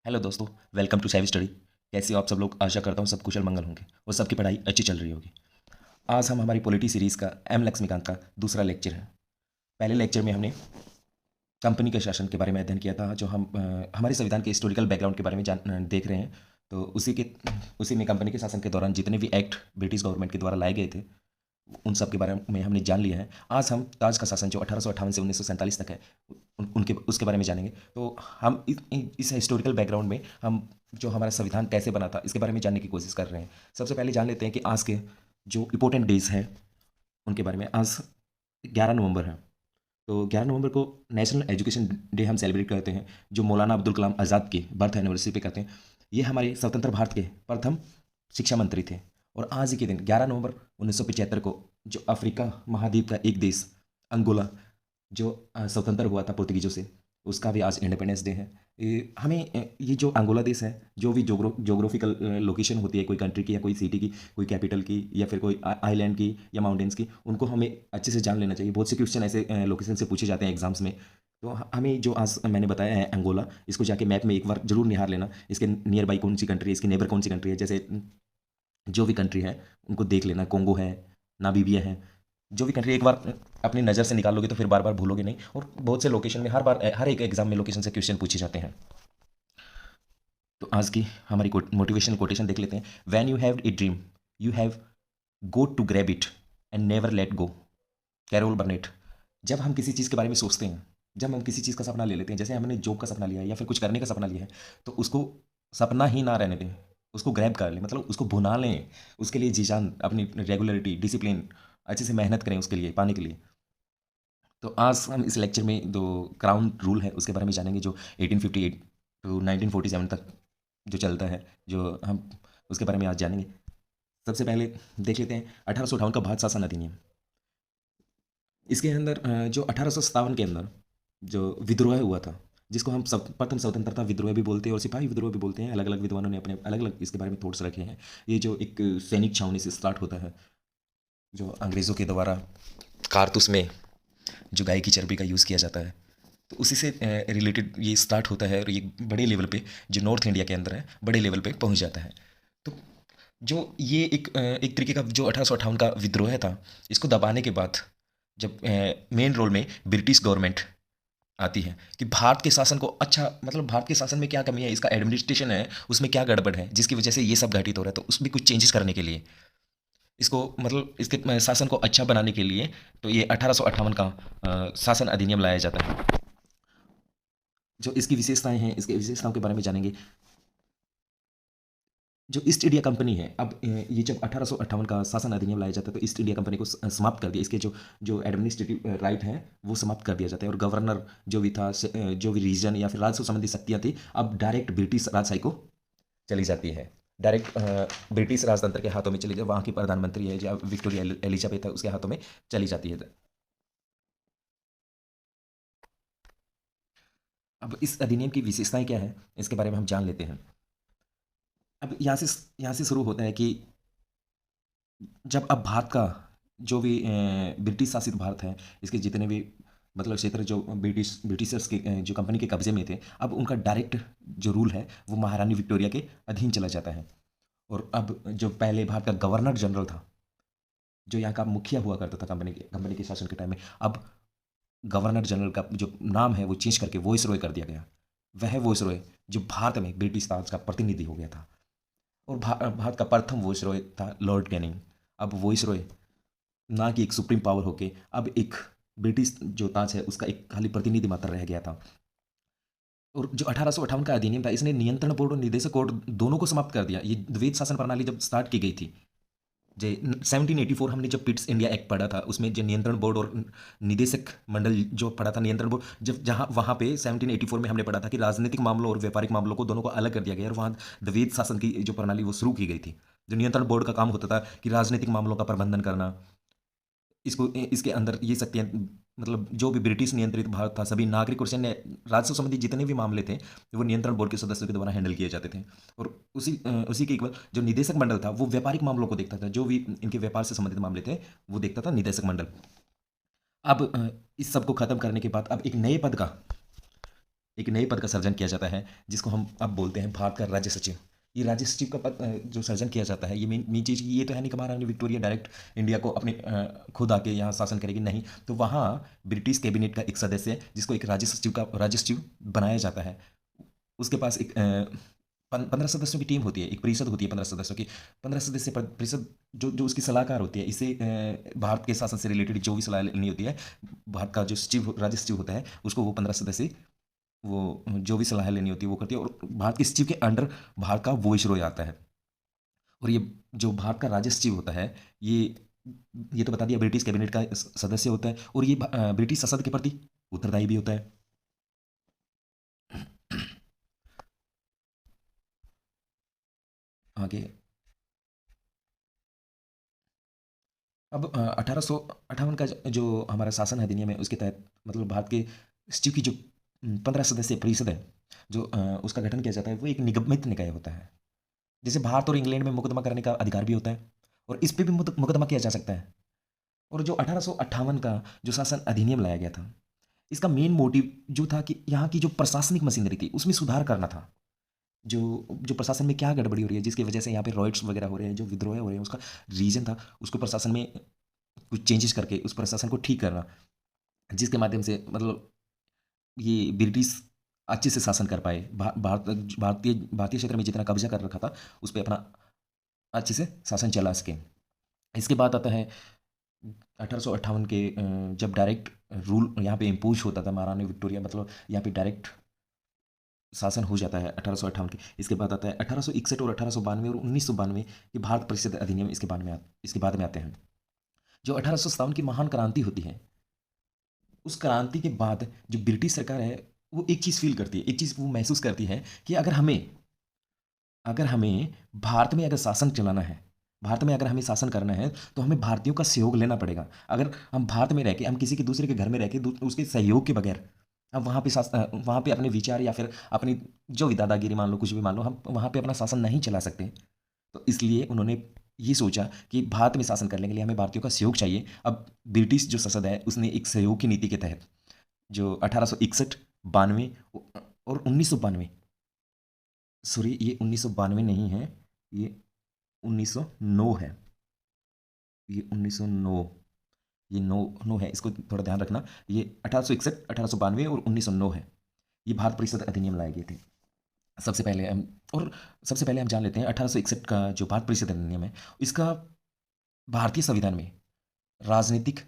Hello दोस्तों। Welcome to save study. कैसे हो आप सब लोग? आशा करता हूँ सब कुशल मंगल होंगे और सबकी पढ़ाई अच्छी चल रही होगी। आज हम हमारी पॉलिटी सीरीज़ का एम लक्ष्मीकांत का दूसरा लेक्चर है। पहले लेक्चर में हमने कंपनी के शासन के बारे में अध्ययन किया था, जो हम हमारे संविधान के हिस्टोरिकल बैकग्राउंड के बारे में देख रहे हैं। तो उसी में कंपनी के शासन के दौरान जितने भी एक्ट ब्रिटिश गवर्नमेंट के द्वारा लाए गए थे उन सब के बारे में हमने जान लिया है। आज हम ताज का शासन जो 1858 से 1947 तक है उनके उसके बारे में जानेंगे। तो हम इस हिस्टोरिकल बैकग्राउंड में हम जो हमारा संविधान कैसे बना था इसके बारे में जानने की कोशिश कर रहे हैं। सबसे पहले जान लेते हैं कि आज के जो इंपॉर्टेंट डेज हैं उनके बारे में। आज 11 नवंबर है। तो 11 नवंबर को नेशनल एजुकेशन डे हम सेलिब्रेट करते हैं, जो मौलाना अब्दुल कलाम आज़ाद की बर्थ एनिवर्सरी पे करते हैं। ये हमारे स्वतंत्र भारत के प्रथम शिक्षा मंत्री थे। और आज ही के दिन 11 नवंबर 1975 को जो अफ्रीका महाद्वीप का एक देश अंगोला जो स्वतंत्र हुआ था पुर्तगीजों से, उसका भी आज इंडिपेंडेंस डे है। हमें ये जो अंगोला देश है, जो भी जोग्राफिकल लोकेशन होती है कोई कंट्री की या कोई सिटी की, कोई कैपिटल की या फिर कोई आइलैंड की या माउंटेन्स की, उनको हमें अच्छे से जान लेना चाहिए। बहुत से क्वेश्चन ऐसे लोकेशन से पूछे जाते हैं एग्जाम्स में। तो हमें जो आज मैंने बताया है अंगोला, इसको जाके मैप में एक बार जरूर निहार लेना। इसके नियर बाई कौन सी कंट्री है, इसकी नेबर कौन सी कंट्री है। जैसे जो भी कंट्री है उनको देख लेना, कोंगो है, नामीबिया है। जो भी कंट्री एक बार अपनी नज़र से निकाल लोगे तो फिर बार बार भूलोगे नहीं। और बहुत से लोकेशन में हर एक एग्जाम में लोकेशन से क्वेश्चन पूछे जाते हैं। तो आज की हमारी मोटिवेशनल कोटेशन देख लेते हैं। When you have a dream you have go to grab it and never let go. Carol Burnett. जब हम किसी चीज़ के बारे में सोचते हैं, जब हम किसी चीज़ का सपना ले लेते हैं, जैसे हमने जॉब का सपना लिया है या फिर कुछ करने का सपना लिया है, तो उसको सपना ही ना रहने दें, उसको ग्रैब कर लें, मतलब उसको भुना लें। उसके लिए जी जान, अपनी रेगुलरिटी, डिसिप्लिन, अच्छे से मेहनत करें उसके लिए, पाने के लिए। तो आज हम इस लेक्चर में जो क्राउन रूल है उसके बारे में जानेंगे, जो 1858 टू 1947 तक जो चलता है, जो हम उसके बारे में आज जानेंगे। सबसे पहले देख लेते हैं 1858 का भारत शासन अधिनियम। इसके अंदर जो 1857 के अंदर जो विद्रोह हुआ था, जिसको हम प्रथम स्वतंत्रता विद्रोह भी बोलते हैं और सिपाही विद्रोह भी बोलते हैं। अलग अलग विद्वानों ने अपने अलग अलग इसके बारे में थॉट्स रखे हैं। ये जो एक सैनिक छावनी से स्टार्ट होता है, जो अंग्रेज़ों के द्वारा कारतूस में जो गाय की चर्बी का यूज़ किया जाता है, तो उसी से रिलेटेड ये स्टार्ट होता है। और ये बड़े लेवल पे जो नॉर्थ इंडिया के अंदर है, बड़े लेवल पे पहुंच जाता है। तो जो ये एक तरीके का जो 1858 का विद्रोह था, इसको दबाने के बाद जब मेन रोल में ब्रिटिश गवर्नमेंट आती है कि भारत के शासन को अच्छा, मतलब भारत के शासन में क्या कमी है, इसका एडमिनिस्ट्रेशन है उसमें क्या गड़बड़ है जिसकी वजह से ये सब घटित हो रहा है, तो उसमें कुछ चेंजेस करने के लिए, इसको मतलब इसके शासन को अच्छा बनाने के लिए, तो ये 1858 का शासन अधिनियम लाया जाता है। जो इसकी विशेषताएं हैं, इसके विशेषताओं के बारे में जानेंगे। जो ईस्ट इंडिया कंपनी है, अब ये जब 1858 का शासन अधिनियम लाया जाता है तो ईस्ट इंडिया कंपनी को समाप्त कर दिया। इसके जो जो एडमिनिस्ट्रेटिव राइट है वो समाप्त कर दिया जाता है। और गवर्नर जो भी था, जो भी रीजन या फिर राजस्व संबंधी शक्तियाँ थी, अब डायरेक्ट ब्रिटिश राजशाही को चली जाती है। डायरेक्ट ब्रिटिश राजतंत्र के हाथों में चली जाए। वहाँ की प्रधानमंत्री है जो विक्टोरिया एलिजाबेथ है, उसके हाथों में चली जाती है। अब इस अधिनियम की विशेषताएं क्या है इसके बारे में हम जान लेते हैं। अब यहाँ से शुरू होता है कि जब अब भारत का जो भी ब्रिटिश शासित भारत है, इसके जितने भी मतलब क्षेत्र जो ब्रिटिशर्स के जो कंपनी के कब्जे में थे, अब उनका डायरेक्ट जो रूल है वो महारानी विक्टोरिया के अधीन चला जाता है। और अब जो पहले भारत का गवर्नर जनरल था, जो यहाँ का मुखिया हुआ करता था कंपनी के शासन के टाइम में, अब गवर्नर जनरल का जो नाम है वो चेंज करके वॉइस रॉय कर दिया गया। वह वॉइस रॉय जो भारत में ब्रिटिश राज का प्रतिनिधि हो गया था। और भारत का प्रथम वॉइस रॉय था लॉर्ड कैनिंग। अब वॉइस रॉय ना कि एक सुप्रीम पावर होके अब एक ब्रिटिश जो ताज है उसका एक खाली प्रतिनिधि मात्र रह गया था। और जो 1858 का अधिनियम था, इसने नियंत्रण बोर्ड और निदेशक बोर्ड दोनों को समाप्त कर दिया। ये द्वैत शासन प्रणाली जब स्टार्ट की गई थी, जे 1784 हमने जब पिट्स इंडिया एक्ट पढ़ा था, उसमें जो नियंत्रण बोर्ड और निदेशक मंडल जो पढ़ा था, नियंत्रण बोर्ड जब जहाँ वहाँ पे 1784 में हमने पढ़ा था कि राजनीतिक मामलों और व्यापारिक मामलों को दोनों को अलग कर दिया गया और वहाँ द्वैत शासन की जो प्रणाली वो शुरू की गई थी। जो नियंत्रण बोर्ड का काम होता था कि राजनीतिक मामलों का प्रबंधन करना, इसको इसके अंदर ये शक्तियाँ, मतलब जो भी ब्रिटिश नियंत्रित भारत था, सभी नागरिक और सैन्य राजस्व संबंधी जितने भी मामले थे वो नियंत्रण बोर्ड के सदस्यों के द्वारा हैंडल किए जाते थे। और उसी के इक्वल जो निदेशक मंडल था वो व्यापारिक मामलों को देखता था। जो भी इनके व्यापार से संबंधित मामले थे वो देखता था निदेशक मंडल। अब इस सब को खत्म करने के बाद अब एक नए पद का एक नए पद का सर्जन किया जाता है जिसको हम अब बोलते हैं भारत का राज्य सचिव। ये राज्य सचिव का पद जो सर्जन किया जाता है, ये मेन चीज़ ये तो है नहीं कि महारानी विक्टोरिया डायरेक्ट इंडिया को अपने खुद आके यहाँ शासन करेगी, नहीं। तो वहाँ ब्रिटिश कैबिनेट का एक सदस्य जिसको एक राज्य सचिव बनाया जाता है, उसके पास एक 15 सदस्यों की टीम होती है, एक परिषद होती है 15 सदस्यों की। 15 सदस्य परिषद जो जो उसकी सलाहकार होती है, इसे भारत के शासन से रिलेटेड जो भी सलाह लेनी होती है, भारत का जो राज्य सचिव होता है उसको वो 15 सदस्य वो जो भी सलाह लेनी होती है वो करती है। और भारत के सचिव के अंडर भारत का वॉइसरॉय आता है। और ये जो भारत का राज्य सचिव होता है, ये तो बता दिया ब्रिटिश कैबिनेट का सदस्य होता है, और ये ब्रिटिश संसद के प्रति उत्तरदायी भी होता है। आगे अब 1858 का जो हमारा शासन अधिनियम है उसके तहत, मतलब भारत के सचिव की जो 15 सदस्यीय परिषद है, जो उसका गठन किया जाता है, वो एक निगमित निकाय होता है। जैसे भारत और इंग्लैंड में मुकदमा करने का अधिकार भी होता है, और इस पे भी मुकदमा किया जा सकता है। और जो 1858 का जो शासन अधिनियम लाया गया था, इसका मेन मोटिव जो था कि यहाँ की जो प्रशासनिक मशीनरी थी उसमें सुधार करना था। जो जो प्रशासन में क्या गड़बड़ी हो रही है जिसकी वजह से यहाँ पे रॉयट्स वगैरह हो रहे हैं, जो विद्रोह हो रहे हैं, उसका रीजन था उसको प्रशासन में कुछ चेंजेस करके उस प्रशासन को ठीक करना, जिसके माध्यम से मतलब ये ब्रिटिश अच्छे से शासन कर पाए। भारतीय क्षेत्र में जितना कब्जा कर रखा था उस पर अपना अच्छे से शासन चला सके। इसके बाद आता है 1858 के जब डायरेक्ट रूल यहाँ पे इम्पोज होता था, महारानी विक्टोरिया मतलब यहाँ पे डायरेक्ट शासन हो जाता है 1858 के। इसके बाद आता है 1861 और 1892 और 1992 ये भारत परिषद अधिनियम इसके बाद में आते हैं। जो 1857 की महान क्रांति होती है, उस क्रांति के बाद जो ब्रिटिश सरकार है वो एक चीज़ फील करती है, एक चीज़ वो महसूस करती है कि अगर हमें भारत में अगर शासन चलाना है, भारत में अगर हमें शासन करना है, तो हमें भारतीयों का सहयोग लेना पड़ेगा। अगर हम भारत में रह के हम किसी के दूसरे के घर में रह के उसके सहयोग के बगैर हम वहाँ पे अपने विचार या फिर अपनी जो भी दादागिरी मान लो, कुछ भी मान लो, हम वहाँ पे अपना शासन नहीं चला सकते। तो इसलिए उन्होंने ये सोचा कि भारत में शासन करने के लिए हमें भारतीयों का सहयोग चाहिए। अब ब्रिटिश जो संसद है उसने एक सहयोग की नीति के तहत जो 1861, 92 और 1992, सॉरी ये 1992 नहीं है, ये 1909 है, ये 1909, ये नो है, इसको थोड़ा ध्यान रखना। ये 1861, 1892 और 1909 है। ये भारत परिषद अधिनियम लाए गए थे सबसे पहले हम। और सबसे पहले हम जान लेते हैं 1861 का जो भारत परिषद अधिनियम है, इसका भारतीय संविधान में राजनीतिक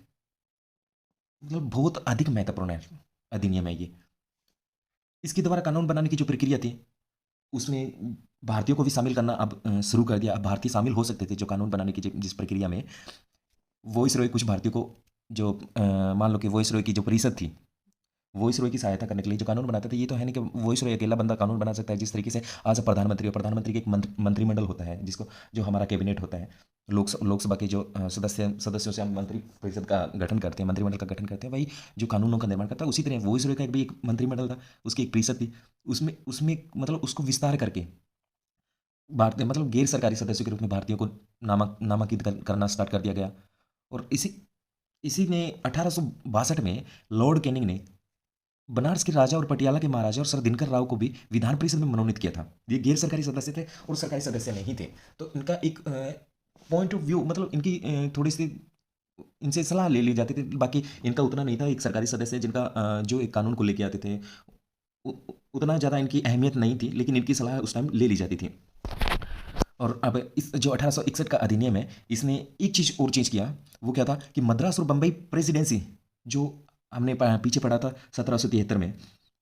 मतलब बहुत अधिक महत्वपूर्ण है अधिनियम है ये। इसके द्वारा कानून बनाने की जो प्रक्रिया थी उसमें भारतीयों को भी शामिल करना अब शुरू कर दिया। अब भारतीय शामिल हो सकते थे जो कानून बनाने की जिस प्रक्रिया में। वॉइस रॉय कुछ भारतीयों को जो मान लो कि वॉइस रॉय की जो परिषद थी, वॉइस रॉय की सहायता करने के लिए जो कानून बनाते थे, ये तो है नहीं कि वॉइस रॉय अकेला बंदा कानून बना सकता है। जिस तरीके से आज प्रधानमंत्री और प्रधानमंत्री के एक मंत्रिमंडल होता है जिसको जो हमारा कैबिनेट होता है, लोकसभा के जो सदस्यों से हम मंत्री परिषद का गठन करते हैं, मंत्रिमंडल का गठन करते हैं, वही जो कानूनों का निर्माण करता है। उसी तरह वॉइस रॉय का भी एक मंत्रिमंडल था, उसकी एक परिषद थी। उसमें उसमें मतलब उसको विस्तार करके भारतीय मतलब गैर सरकारी सदस्यों के रूप में भारतीयों को नामांकित करना स्टार्ट कर दिया गया। और इसी इसी ने 1862 में लॉर्ड कैनिंग ने बनारस के राजा और पटियाला के महाराजा और सर दिनकर राव को भी विधान परिषद में मनोनीत किया था। ये गैर सरकारी सदस्य थे और सरकारी सदस्य नहीं थे। तो इनका एक पॉइंट ऑफ व्यू मतलब इनकी थोड़ी सी इनसे सलाह ले ली जाती थी। बाकी इनका उतना नहीं था। एक सरकारी सदस्य जिनका जो एक कानून को लेके आते थे, उतना ज़्यादा इनकी अहमियत नहीं थी, लेकिन इनकी सलाह उस टाइम ले ली जाती थी। और अब इस जो 1861 का अधिनियम है, इसने एक चीज़ और चेंज किया। वो क्या था कि मद्रास और बम्बई प्रेसिडेंसी जो हमने पीछे पढ़ा था 1773 में,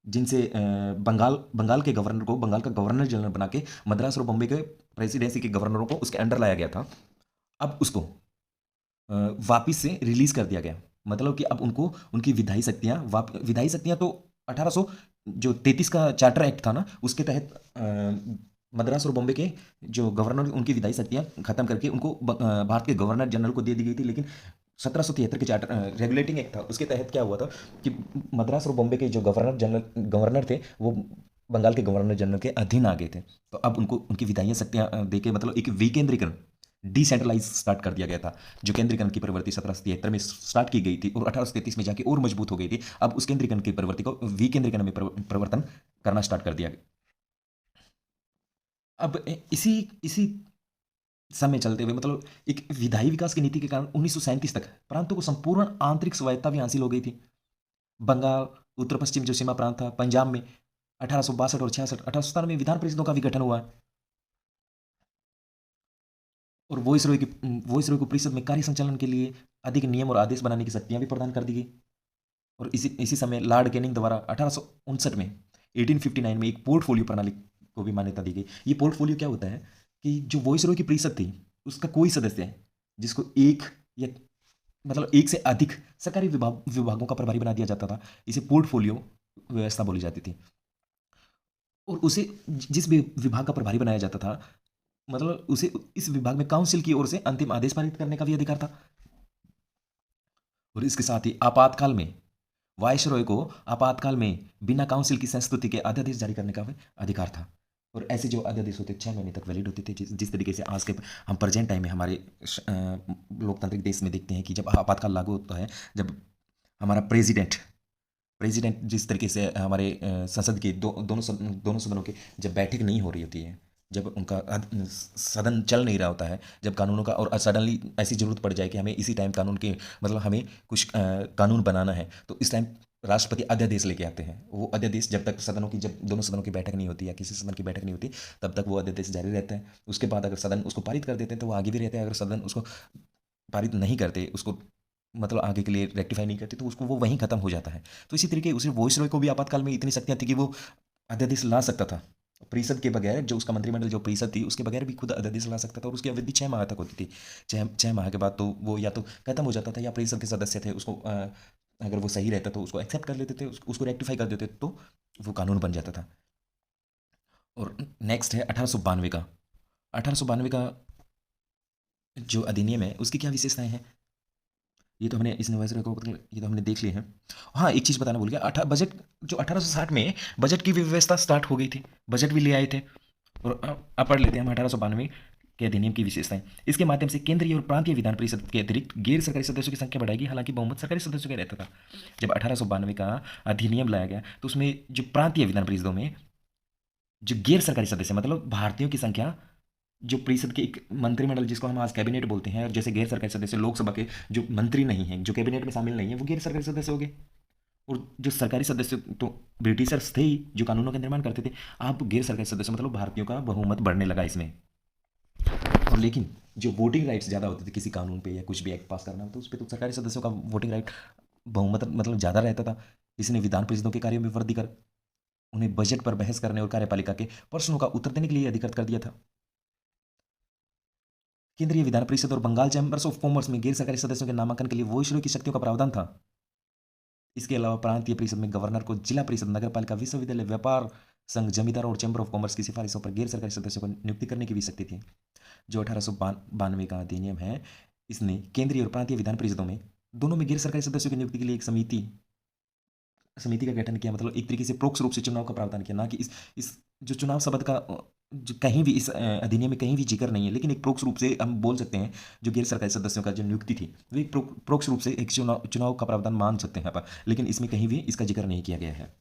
जिनसे बंगाल के गवर्नर को बंगाल का गवर्नर जनरल बना के मद्रास और बम्बई के प्रेसिडेंसी के गवर्नरों को उसके अंडर लाया गया था। अब उसको वापिस से रिलीज कर दिया गया। मतलब कि अब उनको उनकी विधायी शक्तियाँ तो 1833 का चार्टर एक्ट था ना, उसके तहत मद्रास और बॉम्बे के जो गवर्नर उनकी विधायी शक्तियाँ खत्म करके उनको भारत के गवर्नर जनरल को दे दी गई थी। लेकिन 1773 के चार्टर रेगुलेटिंग एक्ट था, उसके तहत क्या हुआ था कि मद्रास और बॉम्बे के जो गवर्नर थे वो बंगाल के गवर्नर जनरल के अधीन आ गए थे। तो अब उनको उनकी विधायी शक्तियाँ दे के मतलब एक विकेंद्रीकरण डिसेंट्रलाइज स्टार्ट कर दिया गया था। जो केंद्रीकरण की प्रवृत्ति 1773 में स्टार्ट की गई थी और 1833 में जाके और मजबूत हो गई थी, अब उस केंद्रीकरण की प्रवृत्ति को विकेंद्रीकरण में परिवर्तन करना स्टार्ट कर दिया गया। अब इसी इसी समय चलते हुए मतलब एक विधायी विकास की नीति के कारण 1937 तक प्रांतों को संपूर्ण आंतरिक स्वायत्ता भी हासिल हो गई थी। बंगाल, उत्तर पश्चिम जो सीमा प्रांत था, पंजाब में 1862 और 66, 1897 में विधान परिषदों का भी गठन हुआ और वॉइसरॉय को परिषद में कार्य संचालन के लिए अधिक नियम और आदेश बनाने की शक्तियां भी प्रदान कर दी गई। और इसी समय लॉर्ड कैनिंग द्वारा 1859 में 1859 में एक पोर्टफोलियो प्रणाली को भी मान्यता दी गई। ये पोर्टफोलियो क्या होता है कि जो वॉइसरॉय की परिषद थी उसका कोई सदस्य है जिसको एक या मतलब एक से अधिक सरकारी विभागों का प्रभारी बना दिया जाता था, इसे पोर्टफोलियो व्यवस्था बोली जाती थी। और उसे जिस भी विभाग का प्रभारी बनाया जाता था मतलब उसे इस विभाग में काउंसिल की ओर से अंतिम आदेश पारित करने का भी अधिकार था। और इसके साथ ही आपातकाल में वायसरॉय को आपातकाल में बिना काउंसिल की संस्तुति के अध्यादेश जारी करने का भी अधिकार था। और ऐसे जो अध्यादेश होते 6 महीने तक वैलिड होते थे, जिस तरीके से आज के हम प्रेजेंट टाइम में हमारे लोकतांत्रिक देश में देखते हैं कि जब आपातकाल लागू होता है, जब हमारा प्रेसिडेंट जिस तरीके से हमारे संसद के दोनों सदनों के जब बैठक नहीं हो रही होती है, जब उनका सदन चल नहीं रहा होता है, जब कानूनों का और सडनली ऐसी ज़रूरत पड़ जाए कि हमें इसी टाइम कानून के मतलब हमें कुछ कानून बनाना है, तो इस टाइम राष्ट्रपति अध्यादेश लेके आते हैं। वो अध्यादेश जब दोनों सदनों की बैठक नहीं होती या किसी सदन की बैठक नहीं होती तब तक वो अध्यादेश जारी रहता है। उसके बाद अगर सदन उसको पारित कर देते हैं तो वो आगे भी रहते हैं। अगर सदन उसको पारित नहीं करते, उसको मतलब आगे के लिए रेक्टिफाई नहीं करते, तो उसको वो वहीं खत्म हो जाता है। तो इसी तरीके उसे वॉइसरॉय को भी आपातकाल में इतनी शक्तियाँ थी कि वो अध्यादेश ला सकता था परिषद के बगैर। जो उसका मंत्रिमंडल जो परिषद थी उसके बगैर भी खुद अध्यादेश ला सकता था और उसकी अवधि 6 माह तक होती थी। 6 माह के बाद तो वो या तो खत्म हो जाता था या परिषद के सदस्य थे उसको अगर वो सही रहता तो उसको एक्सेप्ट कर लेते थे, उसको रेक्टिफाई कर देते तो वो कानून बन जाता था। और नेक्स्ट है 1892 का 1892 का जो अधिनियम है उसकी क्या विशेषताएं हैं, ये तो हमने इस वायसरॉय को ये तो हमने देख लिया है। हाँ, एक चीज़ बताना भूल गया, बजट जो 1860 में बजट की भी व्यवस्था स्टार्ट हो गई थी, बजट भी ले आए थे। और अब पढ़ लेते हैं हम 1892 के अधिनियम की विशेषताएं। इसके माध्यम से केंद्रीय और प्रांतीय विधान परिषद के अतिरिक्त गैर सरकारी सदस्यों की संख्या बढ़ाएगी, हालांकि बहुमत सरकारी सदस्यों का रहता था। जब 1892 का अधिनियम लाया गया तो उसमें जो प्रांतीय विधान परिषदों में जो गैर सरकारी सदस्य मतलब भारतीयों की संख्या, जो परिषद के एक मंत्रिमंडल जिसको हम आज कैबिनेट बोलते हैं, और जैसे गैर सरकारी सदस्य लोकसभा के जो मंत्री नहीं हैं, जो कैबिनेट में शामिल नहीं है, वो गैर सरकारी सदस्य हो गए। और जो सरकारी सदस्य तो ब्रिटिशर्स थे ही जो कानूनों का निर्माण करते थे। आप गैर सरकारी सदस्य मतलब भारतीयों का बहुमत बढ़ने लगा इसमें। और लेकिन जो वोटिंग राइट्स ज़्यादा होते थे किसी कानून पे या कुछ भी एक्ट पास करना हो तो उस पर तो सरकारी सदस्यों का वोटिंग राइट बहुमत मतलब ज़्यादा रहता था। इसने विधान परिषदों के कार्यों में वृद्धि कर उन्हें बजट पर बहस करने और कार्यपालिका के प्रश्नों का उत्तर देने के लिए अधिकृत कर दिया था। केंद्रीय विधान परिषद और बंगाल चैम्बर्स ऑफ कॉमर्स में गैर सरकारी सदस्यों के नामांकन के लिए वॉइसरॉय की शक्तियों का प्रावधान था। इसके अलावा प्रांतीय परिषद में गवर्नर को जिला परिषद, नगर पालिका, विश्वविद्यालय, व्यापार संघ, जमींदार और चैम्बर ऑफ कॉमर्स की सिफारिशों पर गैर सरकारी सदस्यों को नियुक्ति करने की भी शक्ति थी। जो 1892 का अधिनियम है, इसने केंद्रीय और प्रांतीय विधान परिषदों में दोनों में गैर सरकारी सदस्यों की नियुक्ति के लिए एक समिति का गठन किया। मतलब एक तरीके से प्रोक्ष रूप से चुनाव का प्रावधान किया, ना कि इस जो चुनाव शब्द का जो कहीं भी इस अधिनियम में कहीं भी जिक्र नहीं है, लेकिन एक प्रोक्ष रूप से हम बोल सकते हैं जो गैर सरकारी सदस्यों का जो नियुक्ति थी वो एक प्रोक्ष रूप से एक चुनाव का प्रावधान मान सकते हैं पर, लेकिन इसमें कहीं भी इसका जिक्र नहीं किया गया है।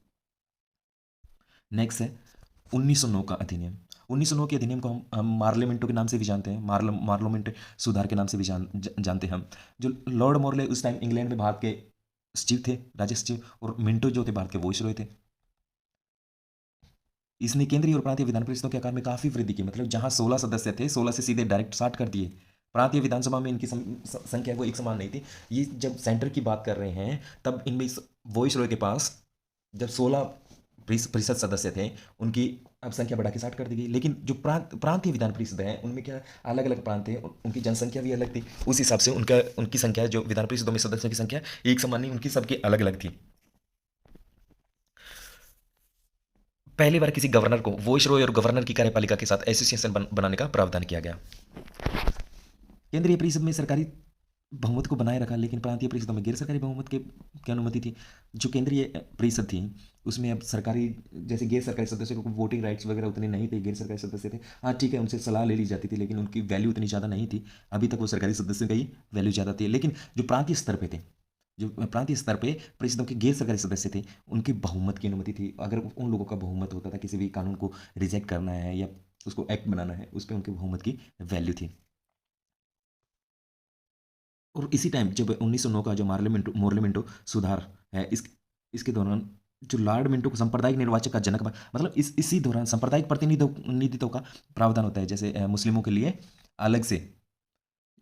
नेक्स्ट है 1909 का अधिनियम। 1909 के अधिनियम को हम मार्लियामेंटो के नाम से भी जानते हैं, मार्लियामेंट सुधार के नाम से भी जानते हैं हम। जो लॉर्ड मॉर्ले उस टाइम इंग्लैंड में भारत के सचिव थे, राज्य सचिव, और मिंटो जो थे भारत के वॉइसरॉय थे। इसने केंद्रीय और प्रांतीय विधान परिषदों के आकार में काफी वृद्धि की। मतलब जहां 16 सदस्य थे, 16 से सीधे डायरेक्ट 60 कर दिए। प्रांतीय विधानसभा में इनकी संख्या वो एक समान नहीं थी। ये जब सेंटर की बात कर रहे हैं तब इनमें वॉइसरॉय के पास जब 16 परिषद सदस्य थे, उनकी अब संख्या बढ़ा के 60 कर दी गई। लेकिन जो प्रांतीय विधान परिषद हैं उनमें क्या अलग अलग प्रांत थे, उनकी जनसंख्या भी अलग थी। उस हिसाब से उनकी संख्या, जो विधान परिषदों में सदस्यों की संख्या एक समान नहीं, उनकी सबकी अलग अलग थी। पहली बार किसी गवर्नर को वॉइसरॉय और गवर्नर की कार्यपालिका के साथ एसोसिएशन बनाने का प्रावधान किया गया। केंद्रीय परिषद में सरकारी बहुमत को बनाए रखा, लेकिन प्रांतीय परिषदों में गैर सरकारी बहुमत के की अनुमति थी। जो केंद्रीय परिषद थी उसमें अब सरकारी, जैसे गैर सरकारी सदस्यों को वोटिंग राइट्स वगैरह उतने नहीं थे, गैर सरकारी सदस्य थे। हाँ ठीक है, उनसे सलाह ले ली जाती थी, लेकिन उनकी वैल्यू इतनी ज़्यादा नहीं थी। अभी तक वो सरकारी सदस्यों का ही वैल्यू ज़्यादा थी। लेकिन जो प्रांतीय स्तर पे थे, जो प्रांतीय स्तर पे परिषदों के गैर सरकारी सदस्य थे, उनकी बहुमत की अनुमति थी। अगर उन लोगों का बहुमत होता था किसी भी कानून को रिजेक्ट करना है या उसको एक्ट बनाना है, उस पर उनकी बहुमत की वैल्यू थी। और इसी टाइम जब 1909 का जो मोर्लेमेंटो सुधार है, इसके दौरान जो लॉर्ड मिंटो को सांप्रदायिक निर्वाचक का जनक मतलब इसी दौरान सांप्रदायिक प्रतिनिधित्व का प्रावधान होता है। जैसे मुस्लिमों के लिए अलग से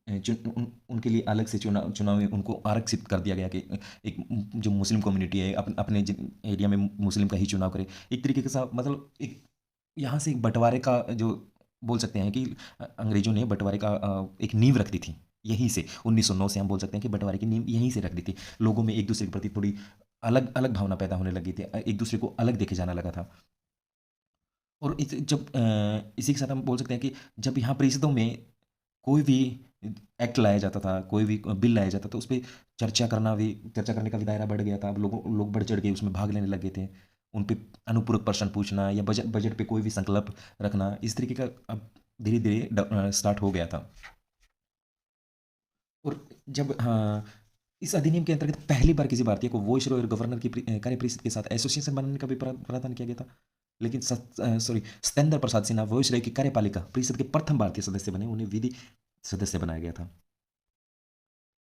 उनके लिए अलग से चुनाव में उनको आरक्षित कर दिया गया कि एक जो मुस्लिम कम्युनिटी है अपने एरिया में मुस्लिम का ही चुनाव करे। एक तरीके के साथ मतलब एक यहाँ से एक बंटवारे का जो बोल सकते हैं कि अंग्रेजों ने बंटवारे का एक नींव रख दी थी। यहीं से 1909 से हम बोल सकते हैं कि बंटवारे की नींव यहीं से रख दी थी। लोगों में एक दूसरे के प्रति थोड़ी अलग अलग भावना पैदा होने लगी थी, एक दूसरे को अलग देखे जाने लगा था। और इसी के साथ हम बोल सकते हैं कि जब यहाँ परिषदों में कोई भी एक्ट लाया जाता था, कोई भी बिल लाया जाता था, उस पे चर्चा करने का भी दायरा बढ़ गया था। अब लोग बढ़ चढ़ के उसमें भाग लेने लगे थे। उन पे अनुपूरक प्रश्न पूछना या बजट बजट पे कोई भी संकल्प रखना, इस तरीके का अब धीरे धीरे स्टार्ट हो गया था। और जब हाँ, इस अधिनियम के अंतर्गत पहली बार किसी भारतीय को वॉइसरॉय और गवर्नर की कार्य परिषद के साथ एसोसिएशन बनाने का भी प्रावधान किया गया था। लेकिन सत्येंद्र प्रसाद सिन्हा वॉइसरॉय की कार्यपालिका परिषद के प्रथम भारतीय सदस्य बने, उन्हें विधि सदस्य बनाया गया था।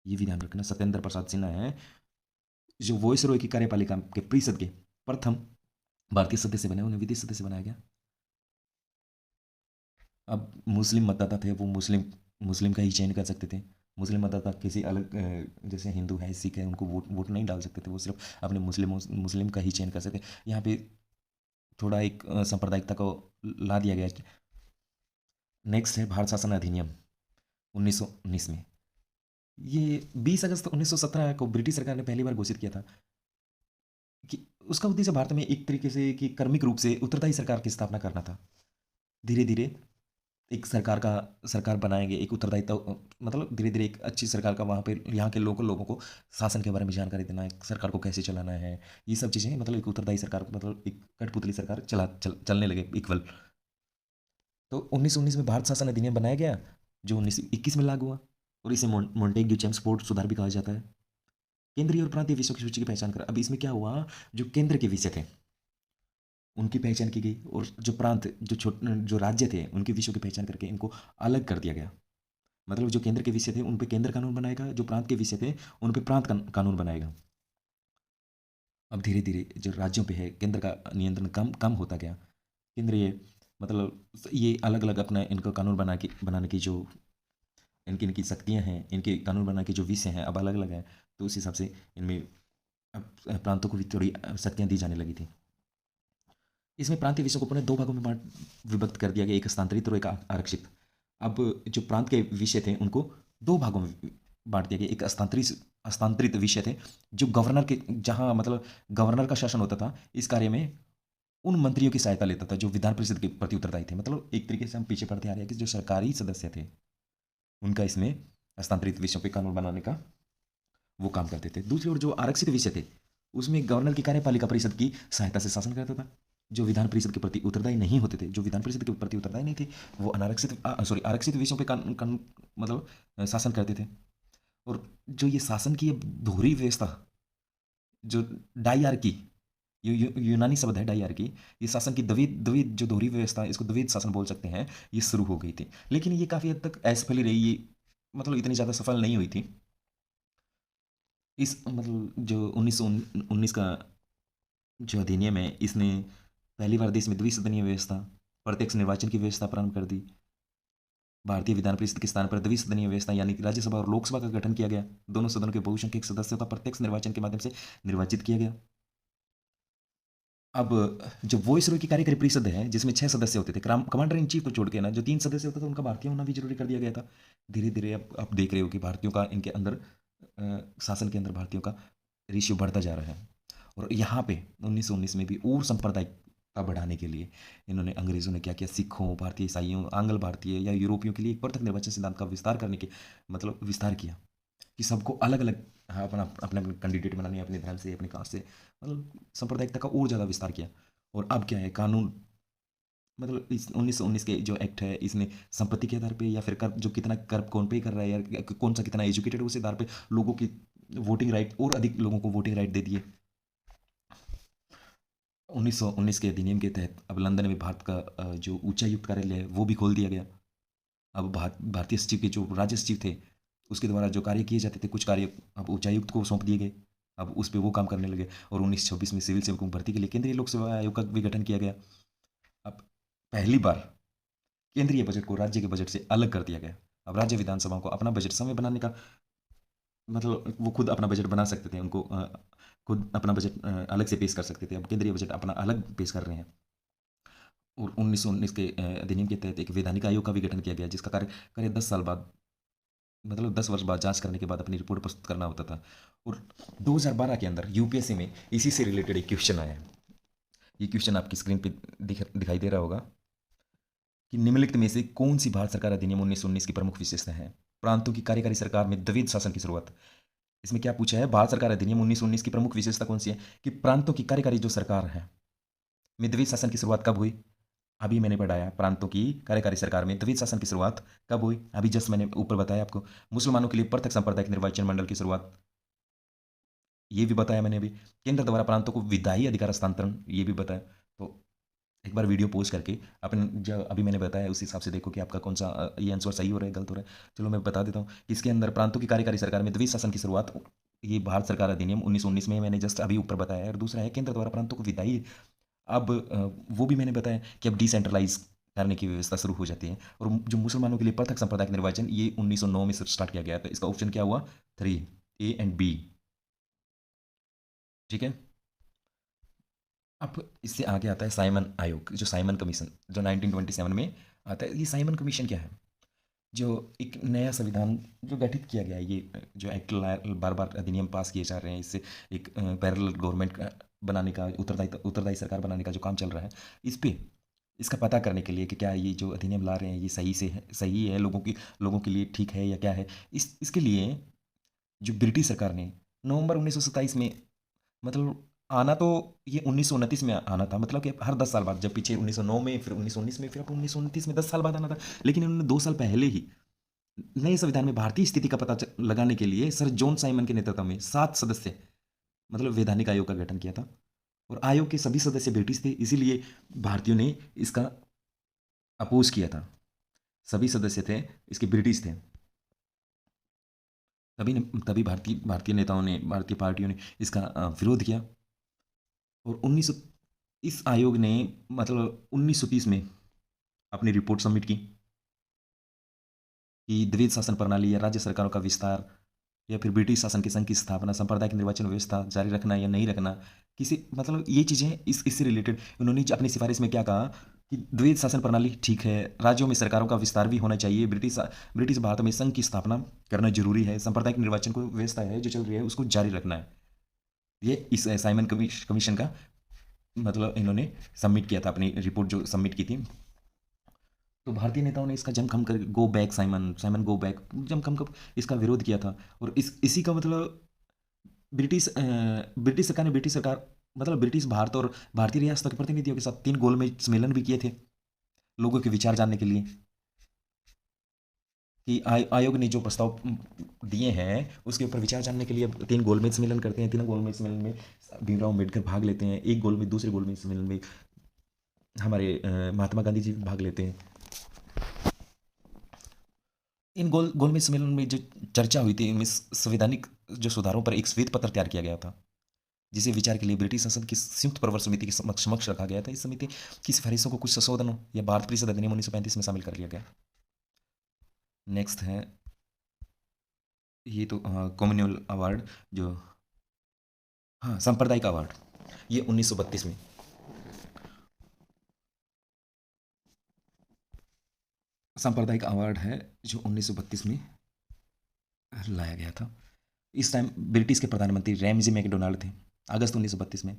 ये भी ध्यान रखना, सत्येंद्र प्रसाद सिन्हा है जो वॉइसरॉय की कार्यपालिका के परिषद के प्रथम भारतीय सदस्य बने, उन्हें विधि सदस्य बनाया गया। अब मुस्लिम मतदाता थे, वो मुस्लिम मुस्लिम का ही चयन कर सकते थे। मुस्लिम मतदाता किसी अलग जैसे हिंदू है, सिख है, उनको वोट वोट नहीं डाल सकते थे। वो सिर्फ अपने मुस्लिम का ही चयन कर सकते। यहाँ पे थोड़ा एक सांप्रदायिकता को ला दिया गया। नेक्स्ट है भारत शासन अधिनियम 1919 में। ये 20 अगस्त 1917 को ब्रिटिश सरकार ने पहली बार घोषित किया था कि उसका उद्देश्य भारत में एक तरीके से कि कर्मिक रूप से उत्तरदायी सरकार की स्थापना करना था। धीरे धीरे एक सरकार बनाएंगे, एक उत्तरदायित्व मतलब धीरे धीरे एक अच्छी सरकार का वहाँ पे यहाँ के लोगों को शासन के बारे में जानकारी देना है, सरकार को कैसे चलाना है, ये सब चीज़ें मतलब एक उत्तरदायी सरकार मतलब एक कठपुतली सरकार चलने लगे इक्वल। तो 1919 में भारत शासन अधिनियम बनाया गया जो 1921 में लागू हुआ, और इसे मोंटेग्यू चेम्सफोर्ड सुधार भी कहा जाता है। केंद्रीय और प्रांतीय विषयों की सूची की पहचान कर, अब इसमें क्या हुआ, जो केंद्र के विषय थे उनकी पहचान की गई, और जो राज्य थे उनके विषयों की पहचान करके इनको अलग कर दिया गया। मतलब जो केंद्र के विषय थे उन पे केंद्र कानून बनाएगा, जो प्रांत के विषय थे उन पे प्रांत कानून बनाएगा। अब धीरे धीरे जो राज्यों पे है केंद्र का नियंत्रण कम कम होता गया। केंद्रीय मतलब ये अलग अलग अपना इनका कानून बनाने की जो इनकी इनकी शक्तियाँ हैं, इनके कानून बनाने के जो विषय हैं अब अलग अलग हैं। तो उस हिसाब से इनमें अब प्रांतों को भी थोड़ी शक्तियाँ दी जाने लगी थी। इसमें प्रांतीय विषयों को पुनः दो भागों में विभक्त कर दिया गया, एक हस्तांतरित और एक आरक्षित। अब जो प्रांत के विषय थे उनको दो भागों में बांट दिया गया। एक हस्तांतरित विषय थे जो गवर्नर के, जहाँ मतलब गवर्नर का शासन होता था इस कार्य में, उन मंत्रियों की सहायता लेता था जो विधान परिषद के प्रति उत्तरदायी थे। मतलब एक तरीके से हम पीछे पड़ते आ रहे हैं कि जो सरकारी सदस्य थे उनका इसमें हस्तांतरित विषयों पे कानून बनाने का वो काम करते थे। दूसरी ओर जो आरक्षित विषय थे उसमें गवर्नर की कार्यपालिका परिषद की सहायता से शासन करता था। जो विधान परिषद के प्रति उत्तरदायी नहीं होते थे, जो विधान परिषद के प्रति उत्तरदायी नहीं थे, वो आरक्षित विषयों पे मतलब शासन करते थे। और जो ये शासन की दोहरी व्यवस्था, जो डाइआर्की, यूनानी शब्द है डाइआर्की, ये शासन की द्विविध द्विविध जो दोहरी व्यवस्था, इसको द्विविध शासन बोल सकते हैं, ये शुरू हो गई थी। लेकिन ये काफ़ी हद तक असफल ही रही, ये मतलब इतनी ज़्यादा सफल नहीं हुई थी। इस मतलब जो 1919 का जो अधिनियम है, इसने पहली बार देश में द्विसदनीय व्यवस्था, प्रत्यक्ष निर्वाचन की व्यवस्था प्रारंभ कर दी। भारतीय विधान परिषद के स्थान पर द्विसदनीय व्यवस्था यानी कि राज्यसभा और लोकसभा का गठन किया गया। दोनों सदनों के बहुसंख्यक सदस्यों का प्रत्यक्ष निर्वाचन के माध्यम से निर्वाचित किया गया। अब जो वॉइसरॉय की कार्यकारी परिषद है जिसमें 6 सदस्य होते थे, कमांडर इन चीफ को छोड़ के ना, जो 3 सदस्य होते थे उनका भारतीय होना भी जरूरी कर दिया गया था। धीरे धीरे अब आप देख रहे हो कि भारतीयों का इनके अंदर शासन के अंदर भारतीयों का रेशियो बढ़ता जा रहा है। और यहाँ पे 1919 में भी और सांप्रदायिकता बढ़ाने के लिए इन्होंने अंग्रेजों ने क्या किया, सिखों, भारतीय ईसाइयों, आंग्ल भारतीय या यूरोपियों के लिए एक पृथक निर्वाचन सिद्धांत का विस्तार करने के मतलब विस्तार किया। कि सबको अलग अलग, हाँ, अपना अपने अपने कैंडिडेट बनाने, अपने धर्म से, अपने कास्ट से, मतलब सांप्रदायिकता का और ज़्यादा विस्तार किया। और अब क्या है, कानून मतलब इस 1919 के जो एक्ट है, इसने संपत्ति के आधार पे या फिर कर जो कितना कर कौन पे कर रहा है या कौन सा कितना एजुकेटेड है, उस आधार पे लोगों की वोटिंग राइट, और अधिक लोगों को वोटिंग राइट दे दिए। 1919 के अधिनियम के तहत अब लंदन में भारत का जो उच्चायुक्त कार्यालय है वो भी खोल दिया गया। अब भारतीय सचिव के जो राज्य सचिव थे, उसके द्वारा जो कार्य किए जाते थे, कुछ कार्य अब उच्चायुक्त को सौंप दिए गए। अब उस पे वो काम करने लगे। और 1926 में सिविल सेवकों की भर्ती के लिए केंद्रीय लोक सेवा आयोग का भी गठन किया गया। अब पहली बार केंद्रीय बजट को राज्य के बजट से अलग कर दिया गया। अब राज्य विधानसभाओं को अपना बजट समय बनाने का, मतलब वो खुद अपना बजट बना सकते थे, उनको खुद अपना बजट अलग से पेश कर सकते थे। अब केंद्रीय बजट अपना अलग पेश कर रहे हैं। और 1919 के अधिनियम के तहत एक वैधानिक आयोग का भी गठन किया गया, जिसका कार्य 10 साल बाद, मतलब 10 वर्ष बाद जांच करने के बाद अपनी रिपोर्ट प्रस्तुत करना होता था। और 2012 के अंदर यूपीएससी में इसी से रिलेटेड एक क्वेश्चन आया है। ये क्वेश्चन आपकी स्क्रीन पे दिखाई दे रहा होगा कि निम्नलिखित में से कौन सी भारत सरकार अधिनियम 1919 की प्रमुख विशेषता है। प्रांतों की कार्यकारी सरकार में द्विध शासन की शुरुआत। इसमें क्या पूछा है, भारत सरकार अधिनियम 1919 की प्रमुख विशेषता कौन सी है, कि प्रांतों की कार्यकारी जो सरकार है में द्विध शासन की शुरुआत कब हुई। अभी मैंने पढ़ाया प्रांतों की कार्यकारी सरकार में द्विध शासन की शुरुआत कब हुई, अभी जस्ट मैंने ऊपर बताया आपको। मुसलमानों के लिए पृथक सांप्रदायिक निर्वाचन मंडल की शुरुआत, ये भी बताया मैंने अभी। केंद्र द्वारा प्रांतों को विधायी अधिकार हस्तांतरण, ये भी बताया। तो एक बार वीडियो पोस्ट करके अपन जो अभी मैंने बताया उस हिसाब से देखो कि आपका कौन सा ये आंसर सही हो रहा है, गलत हो रहा है। चलो मैं बता देता हूँ कि इसके अंदर प्रांतों की कार्यकारी सरकार में द्विध शासन की शुरुआत, ये भारत सरकार अधिनियम 1919 में मैंने जस्ट अभी ऊपर बताया है। और दूसरा है केंद्र द्वारा प्रांतों को विधायी, अब वो भी मैंने बताया कि अब डिसेंट्रलाइज करने की व्यवस्था शुरू हो जाती है। और जो मुसलमानों के लिए पृथक सांप्रदायिक निर्वाचन, ये 1909 में स्टार्ट किया गया था। इसका ऑप्शन क्या हुआ, 3, ए एंड बी। ठीक है। अब इससे आगे आता है साइमन आयोग, जो साइमन कमीशन, जो 1927 में आता है। ये साइमन कमीशन क्या है, जो एक नया संविधान जो गठित किया गया है, ये जो एक्ट बार बार अधिनियम पास किए जा रहे हैं, इससे एक पैरेलल गवर्नमेंट बनाने का, उत्तरदायी सरकार बनाने का जो काम चल रहा है, इस पे इसका पता करने के लिए कि क्या ये जो अधिनियम ला रहे हैं ये सही से है, सही है, लोगों के लिए ठीक है या क्या है। इसके लिए जो ब्रिटिश सरकार ने नवंबर 1927 में, मतलब आना तो ये 1929 में आना था, मतलब कि हर 10 साल बाद, जब पीछे 1909 में, फिर 1919 में, फिर अब 1929 में 10 साल बाद आना था। लेकिन इन्होंने 2 साल पहले ही नए संविधान में भारतीय स्थिति का पता लगाने के लिए सर जॉन साइमन के नेतृत्व में 7 सदस्य, मतलब वैधानिक आयोग का गठन किया था। और आयोग के सभी सदस्य ब्रिटिश थे, इसीलिए भारतीयों ने इसका अपोज किया था। सभी सदस्य थे इसके ब्रिटिश थे। तभी भारतीय नेताओं ने, भारतीय पार्टियों ने इसका विरोध किया। और 1900 इस आयोग ने, मतलब 1930 में अपनी रिपोर्ट सबमिट की कि द्विध शासन प्रणाली या राज्य सरकारों का विस्तार या फिर ब्रिटिश शासन के संघ की स्थापना, सांप्रदायिक निर्वाचन व्यवस्था जारी रखना या नहीं रखना, किसी, मतलब ये चीज़ें इससे रिलेटेड उन्होंने अपनी सिफारिश में क्या कहा कि द्विध शासन प्रणाली ठीक है, राज्यों में सरकारों का विस्तार भी होना चाहिए, ब्रिटिश भारत में संघ की स्थापना करना जरूरी है, सांप्रदायिक निर्वाचन को व्यवस्था है जो चल रही है उसको जारी रखना है। ये इस साइमन कमीशन का, मतलब इन्होंने सबमिट किया था अपनी रिपोर्ट जो सबमिट की थी। तो भारतीय नेताओं ने इसका जमखम कर, go back Simon, Simon go back, जमखम कर इसका विरोध किया था। और इसी का मतलब ब्रिटिश सरकार ने, मतलब ब्रिटिश भारत और भारतीय रियासतों के प्रतिनिधियों के साथ 3 गोलमेज सम्मेलन भी किए थे, लोगों के विचार जानने के लिए कि आयोग ने जो प्रस्ताव दिए हैं उसके ऊपर विचार जानने के लिए अब 3 गोलमेज सम्मेलन करते हैं। 3 गोलमेज सम्मेलन में भीमराव अम्बेडकर भाग लेते हैं, एक गोलमेज, दूसरे गोलमेज सम्मेलन में हमारे महात्मा गांधी जी भाग लेते हैं। इन गोलमेज सम्मेलन में जो चर्चा हुई थी, इनमें संवैधानिक जो सुधारों पर एक श्वेत पत्र तैयार किया गया था, जिसे विचार के लिए ब्रिटिश संसद की संयुक्त प्रवर समिति के समक्ष रखा गया था। इस समिति की सिफारिशों को कुछ संशोधनों या भारत परिषद अधिनियम 1935 में शामिल कर लिया गया। नेक्स्ट है ये तो कम्युनल अवार्ड, जो, हाँ, सांप्रदायिक अवार्ड, ये 1932 में सांप्रदायिक अवार्ड है जो 1932 में लाया गया था। इस टाइम ब्रिटिश के प्रधानमंत्री रैमजी मैकडोनाल्ड थे, अगस्त 1932 में।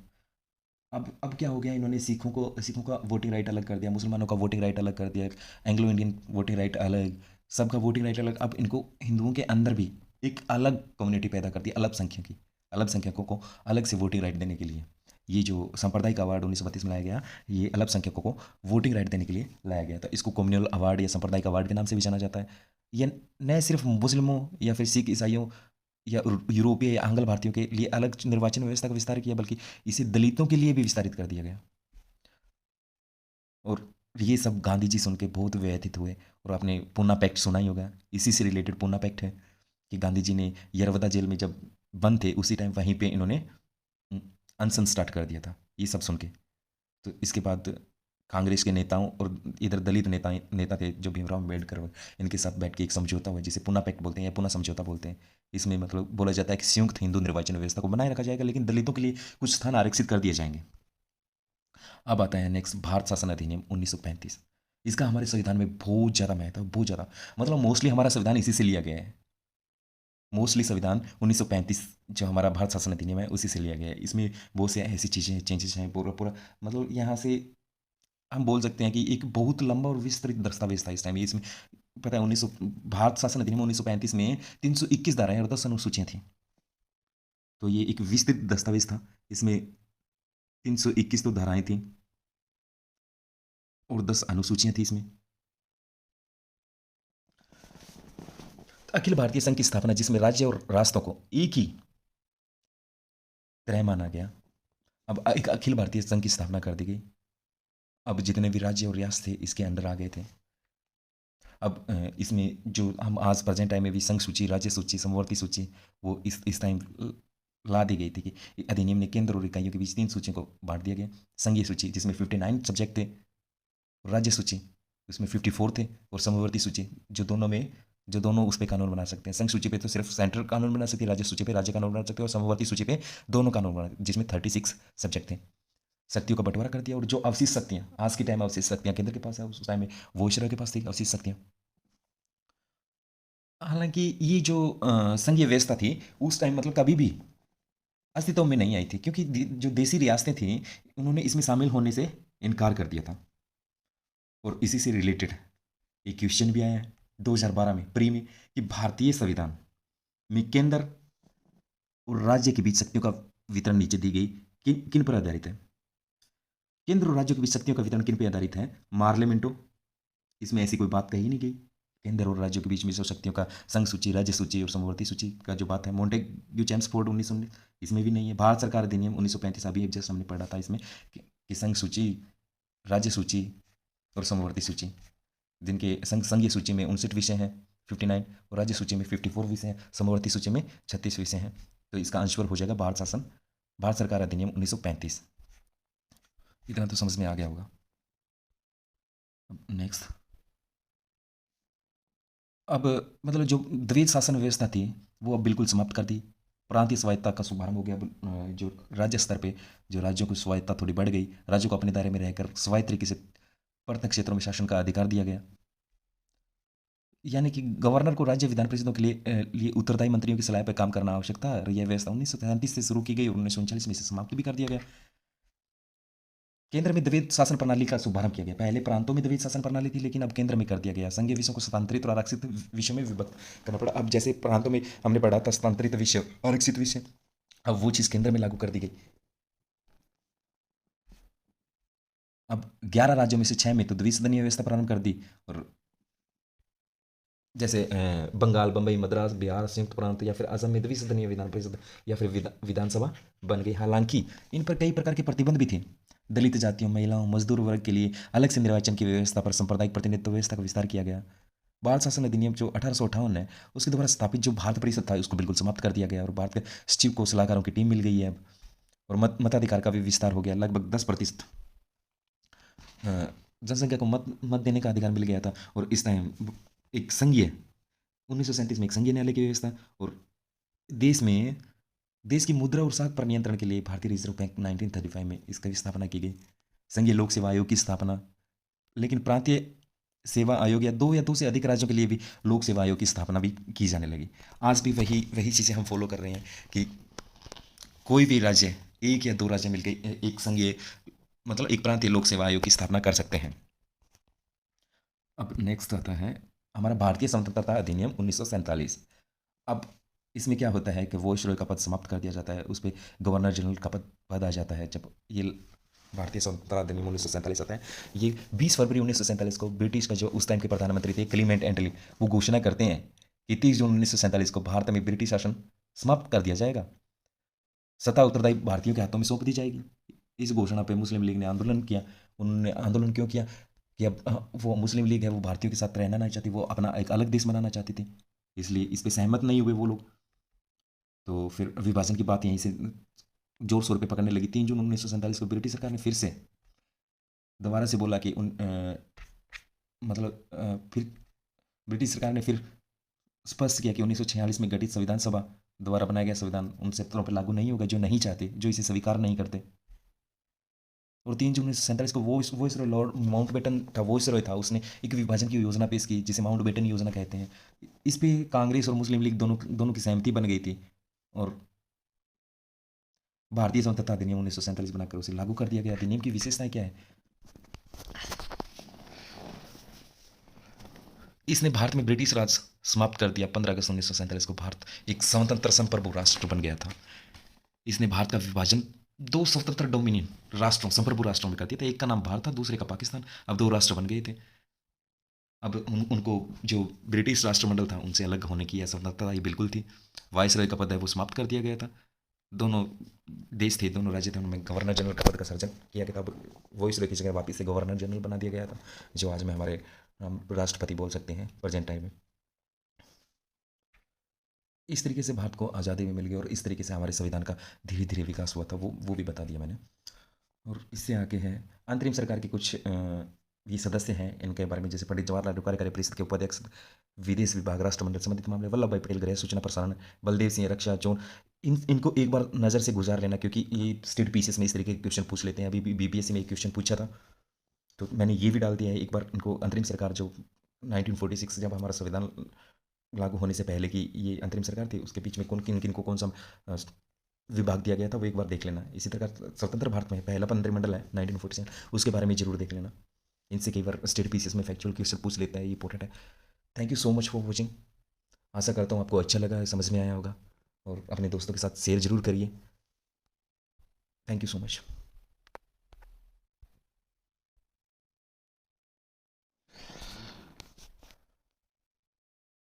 अब क्या हो गया, इन्होंने सिखों का वोटिंग राइट अलग कर दिया, मुसलमानों का वोटिंग राइट अलग कर दिया, एंग्लो इंडियन वोटिंग राइट अलग, सबका वोटिंग राइट अलग। अब इनको हिंदुओं के अंदर भी एक अलग कम्युनिटी पैदा कर दी, अल्पसंख्यकों को अलग से वोटिंग राइट देने के लिए। ये जो सांप्रदायिक अवार्ड 1932 में लाया गया, ये अल्पसंख्यकों को वोटिंग राइट देने के लिए लाया गया था। इसको कम्युनल अवार्ड या सांप्रदायिक अवार्ड के नाम से भी जाना जाता है। ये न सिर्फ मुस्लिमों या फिर सिख ईसाइयों या यूरोपीय या आंग्ल भारतीयों के लिए अलग निर्वाचन व्यवस्था का विस्तार किया, बल्कि इसे दलितों के लिए भी विस्तारित कर दिया गया। और ये सब गांधी जी सुन के बहुत व्यथित हुए। और आपने पूना पैक्ट सुना ही होगा, इसी से रिलेटेड पूना पैक्ट है कि गांधी जी ने यरवदा जेल में जब बंद थे उसी टाइम वहीं पे इन्होंने अनशन स्टार्ट कर दिया था, ये सब सुन के। तो इसके बाद कांग्रेस के नेताओं और इधर दलित नेता थे जो भीमराव अम्बेडकर, इनके साथ बैठ के एक समझौता हुआ जिसे पुना पैक्ट बोलते हैं या पुना समझौता बोलते हैं। इसमें मतलब बोला जाता है कि संयुक्त हिंदू निर्वाचन व्यवस्था को बनाए रखा जाएगा, लेकिन दलितों के लिए कुछ स्थान आरक्षित कर दिए जाएंगे। अब आता है नेक्स्ट भारत शासन अधिनियम 1935। इसका हमारे संविधान में बहुत ज़्यादा महत्व है, बहुत ज़्यादा। मतलब मोस्टली हमारा संविधान इसी से लिया गया है। मोस्टली संविधान 1935 जो हमारा भारत शासन अधिनियम है उसी से लिया गया है। इसमें बहुत से ऐसी चीज़ें चेंजेस हैं, पूरा पूरा मतलब यहाँ से हम बोल सकते हैं कि एक बहुत लंबा और विस्तृत दस्तावेज था इस टाइम। इसमें पता है 1900 भारत शासन अधिनियम 1935 में 321 धाराएं और 10 अनुसूचियाँ थी। तो ये एक विस्तृत दस्तावेज था। इसमें 321 तो धाराएं थी और 10 अनुसूचियाँ थी इसमें। अखिल भारतीय संघ की स्थापना, जिसमें राज्य और राष्ट्रों को एक ही तरह माना गया। अब एक अखिल भारतीय संघ की स्थापना कर दी गई। अब जितने भी राज्य और रियासत थे इसके अंडर आ गए थे। अब इसमें जो हम आज प्रेजेंट टाइम में भी संघ सूची, राज्य सूची, समवर्ती सूची, वो इस टाइम ला दी गई थी कि अधिनियम ने केंद्र और इकाइयों के बीच 3 सूचियों को बांट दिया गया। संघीय सूची जिसमें 59 सब्जेक्ट थे, राज्य सूची उसमें 54 थे, और समवर्ती सूची जो दोनों उस पर कानून बना सकते हैं। संघ सूची पे तो सिर्फ सेंट्रल कानून बना सकते हैं, राज्य सूची पे राज्य कानून बना सकते हैं, और समवर्ती सूची पे दोनों कानून बना, जिसमें 36 सब्जेक्ट थे। शक्तियों का बंटवारा कर दिया। और जो अवशिष्ट शक्तियाँ, आज के टाइम में अवशिष्ट शक्तियाँ केंद्र के पास है, उस टाइम में वोइसरॉय के पास थी अवशिष्ट शक्तियाँ। हालांकि ये जो संघीय व्यवस्था थी उस टाइम मतलब कभी भी अस्तित्व में नहीं आई थी, क्योंकि जो देसी रियासतें थीं उन्होंने इसमें शामिल होने से इनकार कर दिया था। और इसी से रिलेटेड एक क्वेश्चन भी आया है 2012 में प्री में, कि भारतीय संविधान में केंद्र और राज्य के बीच शक्तियों का वितरण नीचे दी गई किन किन पर आधारित है। केंद्र और राज्यों के बीच शक्तियों का वितरण किन पर आधारित है? मार्लेमेंटो, इसमें ऐसी कोई बात कही नहीं गई। केंद्र और राज्यों के बीच में जो शक्तियों का संघ सूची, राज्य सूची और समवर्ती सूची का जो बात है, मोंटेग्यू चेम्सफोर्ड 1919, इसमें भी नहीं है। भारत सरकार अधिनियम 1935 अभी जैसे हमने पढ़ा था इसमें कि संघ सूची, राज्य सूची और समवर्ती सूची, जिनके संघीय सूची में 59 विषय हैं 59, और राज्य सूची में 54 विषय हैं, समवर्ती सूची में 36 विषय हैं। तो इसका आंसर हो जाएगा भारत सरकार अधिनियम 1935। इतना तो समझ में आ गया होगा। नेक्स्ट, अब मतलब जो द्वैध शासन व्यवस्था थी वो अब बिल्कुल समाप्त कर दी। प्रांतीय स्वायत्ता का शुभारंभ हो गया। जो राज्य स्तर पे जो राज्यों की स्वायत्ता थोड़ी बढ़ गई, राज्यों को अपने दायरे में रहकर स्वायत्त तरीके से प्रत्येक क्षेत्रों में शासन का अधिकार दिया गया। यानी कि गवर्नर को राज्य विधान परिषदों के लिए उत्तरदायी मंत्रियों की सलाह पर काम करना आवश्यक था। और यह व्यवस्था 1937 से शुरू की गई और 1939 में इसे समाप्त भी कर दिया गया। केंद्र में द्वैध शासन प्रणाली का शुभारंभ किया गया। पहले प्रांतों में द्वैध शासन प्रणाली थी, लेकिन अब केंद्र में कर दिया गया। संघीय विषयों को स्थानांतरित और आरक्षित विषयों में विभक्त करना पड़ा। अब जैसे प्रांतों में हमने पढ़ा था स्थानांतरित विषय, आरक्षित विषय, अब वो चीज़ केंद्र में लागू कर दी गई। अब 11 राज्यों में से 6 में तो द्विसदनीय व्यवस्था प्रारंभ कर दी। और जैसे बंगाल, बंबई, मद्रास, बिहार, संयुक्त प्रांत या फिर असम में द्विसदनीय विधान परिषद या फिर विधानसभा बन गई। हालांकि इन पर कई प्रकार के प्रतिबंध भी थे। दलित जातियों, महिलाओं, मजदूर वर्ग के लिए अलग से निर्वाचन की व्यवस्था पर सांप्रदायिक प्रतिनिधित्व व्यवस्था का विस्तार किया गया। बाल शासन अधिनियम जो 1858 है उसके द्वारा स्थापित जो भारत परिषद था उसको बिल्कुल समाप्त कर दिया गया। और भारत के सचिव को सलाहकारों की टीम मिल गई है अब। और मताधिकार का भी विस्तार हो गया। लगभग 10% जनसंख्या को मत देने का अधिकार मिल गया था। और इस टाइम एक संघीय 1937 में एक संघीय न्यायालय की व्यवस्था। और देश की मुद्रा और साख पर नियंत्रण के लिए भारतीय रिजर्व बैंक 1935 में इसकी स्थापना की गई। संघीय लोक सेवा आयोग की स्थापना। लेकिन प्रांतीय सेवा आयोग या दो से अधिक राज्यों के लिए भी लोक सेवा आयोग की स्थापना भी की जाने लगी। आज भी वही चीज़ें हम फॉलो कर रहे हैं कि कोई भी राज्य, एक या दो राज्य मिलकर एक संघीय मतलब एक प्रांतीय लोक सेवा आयोग की स्थापना कर सकते हैं। अब नेक्स्ट आता है हमारा भारतीय स्वतंत्रता अधिनियम 1947। अब इसमें क्या होता है कि वॉइसरॉय का पद समाप्त कर दिया जाता है, उस पर गवर्नर जनरल का पद आ जाता है। जब ये भारतीय स्वतंत्रता अधिनियम 1947 आता है, ये 20 फरवरी 1947 को ब्रिटिश का जो उस टाइम के प्रधानमंत्री थे क्लीमेंट एटली, वो घोषणा करते हैं कि 30 जून 1947 को भारत में ब्रिटिश शासन समाप्त कर दिया जाएगा, सत्ता उत्तरदायी भारतीयों के हाथों में सौंप दी जाएगी। इस घोषणा पे मुस्लिम लीग ने आंदोलन किया। उन्होंने आंदोलन क्यों किया कि अब वो मुस्लिम लीग है, वो भारतीयों के साथ रहना नहीं चाहती, वो अपना एक अलग देश बनाना चाहती थी, इसलिए इस पे सहमत नहीं हुए वो लोग। तो फिर विभाजन की बात यहीं से जोर शोर पे पकड़ने लगी। 3 जून 1947 को ब्रिटिश सरकार ने फिर से दोबारा से बोला कि फिर ब्रिटिश सरकार ने फिर स्पष्ट किया कि 1946 में गठित संविधान सभा द्वारा बनाया गया संविधान उन सेक्टरों पर लागू नहीं होगा जो नहीं चाहते, जो इसे स्वीकार नहीं करते। और 3 जून 1947 को वॉइसरॉय लॉर्ड माउंटबेटन था, वॉइसरॉय था, उसने एक विभाजन की योजना पेश की जिसे माउंटबेटन योजना कहते हैं। इस पे कांग्रेस और मुस्लिम लीग दोनों दोनों की सहमति बन गई थी और भारतीय स्वतंत्रता अधिनियम 1947 बनाकर उसे लागू कर दिया गया। अधिनियम की विशेषताएं क्या है? इसने भारत में ब्रिटिश राज समाप्त कर दिया। 15 अगस्त 1947 को भारत एक स्वतंत्र संप्रभु राष्ट्र बन गया था। इसने भारत का विभाजन दो स्वतंत्र डोमिनियन राष्ट्रों, संप्रभु राष्ट्रों में कर दिया था। एक का नाम भारत था, दूसरे का पाकिस्तान। अब दो राष्ट्र बन गए थे। अब उनको जो ब्रिटिश राष्ट्रमंडल था उनसे अलग होने की स्वतंत्रता ये बिल्कुल थी। वायसरॉय का पद है वो समाप्त कर दिया गया था। दोनों देश थे, दोनों राज्य थे, उनमें गवर्नर जनरल का पद का सर्जन किया गया था। अब वॉइसरॉय की जगह वापिस से गवर्नर जनरल बना दिया गया था, जो आज में हमारे हम राष्ट्रपति बोल सकते हैं प्रेजेंट टाइम में। इस तरीके से भारत को आज़ादी भी मिल गई और इस तरीके से हमारे संविधान का धीरे धीरे विकास हुआ था, वो भी बता दिया मैंने। और इससे आगे है अंतरिम सरकार के कुछ ये सदस्य हैं, इनके बारे में जैसे पंडित जवाहरलाल नेहरू कार्यकारी परिषद के उपाध्यक्ष, विदेश विभाग, राष्ट्रमंडल संबंधित मामले वल्लभ भाई पटेल, गृह सूचना प्रसारण, बलदेव सिंह रक्षा जोन। इनको एक बार नज़र से गुजार लेना, क्योंकि ये स्टेट पीसीएस में इस तरीके के क्वेश्चन पूछ लेते हैं। अभी भी बीपीएससी में एक क्वेश्चन पूछा था, तो मैंने ये भी डाल दिया है। एक बार इनको अंतरिम सरकार जो 1946 जब हमारा संविधान लागू होने से पहले की ये अंतरिम सरकार थी, उसके बीच में किन किन को कौन सा विभाग दिया गया था, वो एक बार देख लेना। इसी प्रकार स्वतंत्र भारत में पहला मंत्रिमंडल है 1947, उसके बारे में जरूर देख लेना। इनसे कई बार स्टेट पीसीएस में फैक्चुअल क्वेश्चन पूछ लेता है, ये इंपॉर्टेंट है। Thank you so much for watching. आशा करता हूँ आपको अच्छा लगा है, समझ में आया होगा, और अपने दोस्तों के साथ शेयर जरूर करिए। Thank you so much.